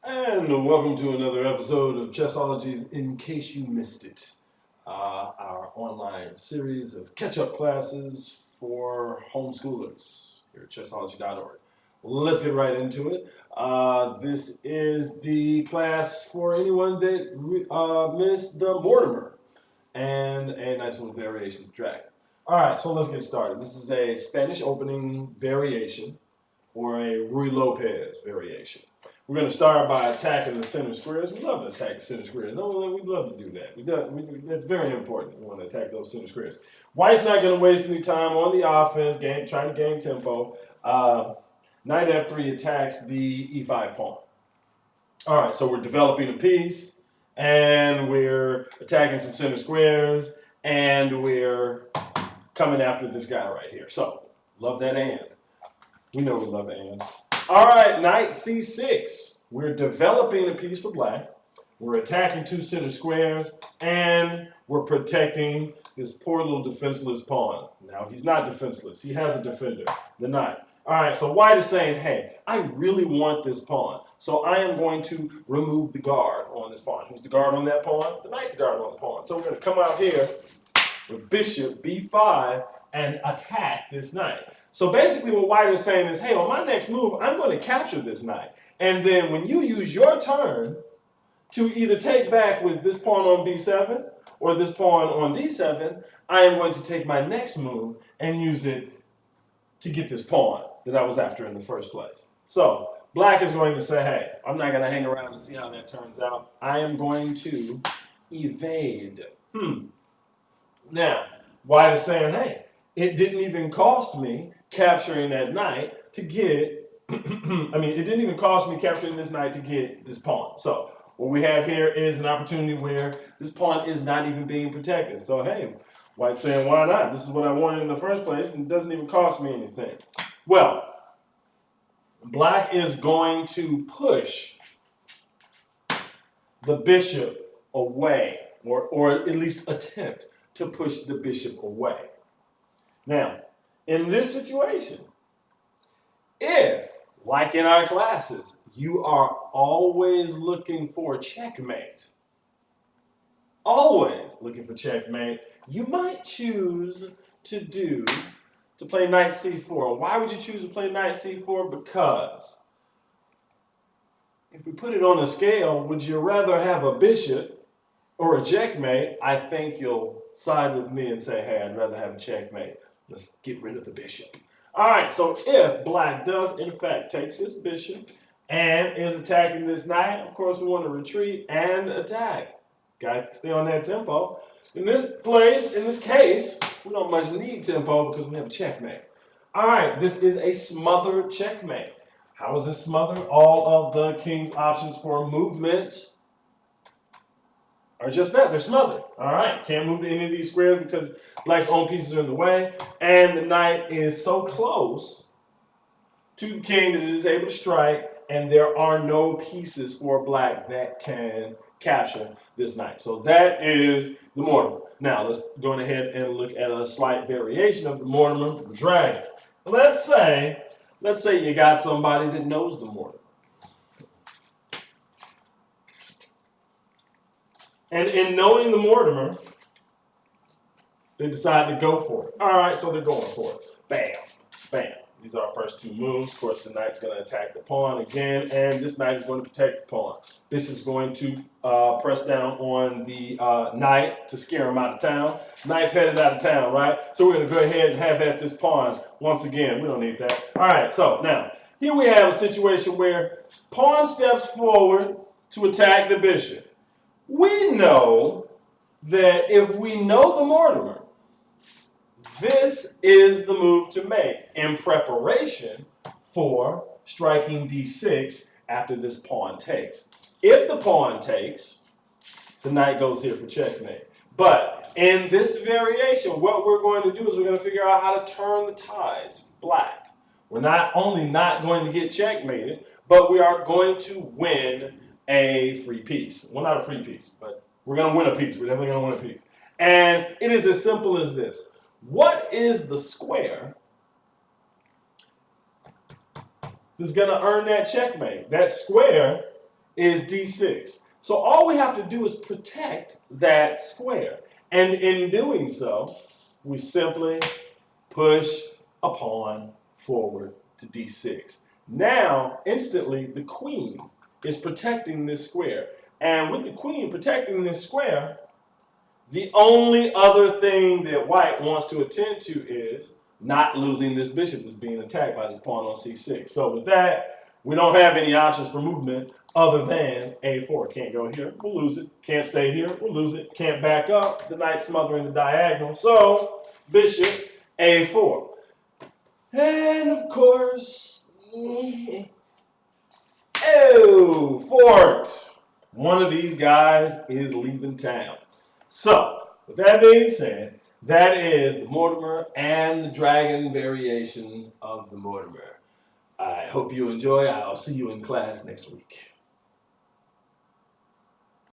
And welcome to another episode of CHESSOLOGY's In Case You Missed It, our online series of catch-up classes for homeschoolers here at chessology.org. Let's get right into it. This is the class for anyone that missed the Mortimer and a nice little variation of Dragon. All right, so let's get started. This is a Spanish opening variation or a Ruy Lopez variation. We're going to start by attacking the center squares. We love to attack the center squares. No, we love to do that. That's very important. We want to attack those center squares. White's not going to waste any time on the offense, trying to gain tempo. Knight f3 attacks the e5 pawn. All right, so we're developing a piece, and we're attacking some center squares, and we're coming after this guy right here. So, love that and. We know we love and. All right, knight c6. We're developing a piece for black. We're attacking two center squares, and we're protecting this poor little defenseless pawn. Now, he's not defenseless. He has a defender, the knight. All right, so white is saying, hey, I really want this pawn, so I am going to remove the guard on this pawn. Who's the guard on that pawn? The knight's the guard on the pawn. So we're going to come out here with bishop b5 and attack this knight. So basically what white is saying is, hey, on my next move, I'm going to capture this knight. And then when you use your turn to either take back with this pawn on b7 or this pawn on d7, I am going to take my next move and use it to get this pawn that I was after in the first place. So black is going to say, hey, I'm not going to hang around and see how that turns out. I am going to evade. Now, white is saying, hey, it didn't even cost me capturing that knight to get, it didn't even cost me capturing this knight to get this pawn. So what we have here is an opportunity where this pawn is not even being protected. So hey, white's saying, why not? This is what I wanted in the first place, and it doesn't even cost me anything. Well, black is going to push the bishop away, or at least attempt to push the bishop away. Now, in this situation, if, like in our classes, you are always looking for checkmate, you might choose to play knight c4. Why would you choose to play knight c4? Because if we put it on a scale, would you rather have a bishop or a checkmate? I think you'll side with me and say, hey, I'd rather have a checkmate. Let's get rid of the bishop. All right, so if black does, in fact, takes this bishop and is attacking this knight, of course, we want to retreat and attack. Got to stay on that tempo. In this case, we don't much need tempo because we have a checkmate. All right, this is a smothered checkmate. How is this smothered? All of the king's options for movement are just that, they're smothered. All right, can't move to any of these squares because black's own pieces are in the way, and the knight is so close to the king that it is able to strike, and there are no pieces for black that can capture this knight. So that is the Mortimer. Now let's go ahead and look at a slight variation of the Mortimer, the Dragon. Let's say you got somebody that knows the Mortimer. And in knowing the Mortimer, they decide to go for it. All right, so they're going for it. Bam, bam. These are our first two moves. Of course, the knight's going to attack the pawn again, and this knight is going to protect the pawn. Bishop's going to press down on the knight to scare him out of town. Knight's headed out of town, right? So we're going to go ahead and have at this pawn once again. We don't need that. All right, so now, here we have a situation where pawn steps forward to attack the bishop. We know that if we know the Mortimer, this is the move to make in preparation for striking d6 after this pawn takes. If the pawn takes, the knight goes here for checkmate. But in this variation, what we're going to do is we're going to figure out how to turn the tides for black. We're not only not going to get checkmated, but we are going to win a free piece. Well, not a free piece, but we're going to win a piece. We're definitely going to win a piece. And it is as simple as this. What is the square that's going to earn that checkmate? That square is d6. So all we have to do is protect that square. And in doing so, we simply push a pawn forward to d6. Now, instantly, the queen is protecting this square. And with the queen protecting this square, the only other thing that white wants to attend to is not losing this bishop that's being attacked by this pawn on c6. So with that, we don't have any options for movement other than a4. Can't go here, we'll lose it. Can't stay here, we'll lose it. Can't back up, the knight's smothering the diagonal. So bishop a4. And of course, oh, fort. One of these guys is leaving town. So, with that being said, that is the Mortimer and the Dragon variation of the Mortimer. I hope you enjoy. I'll see you in class next week.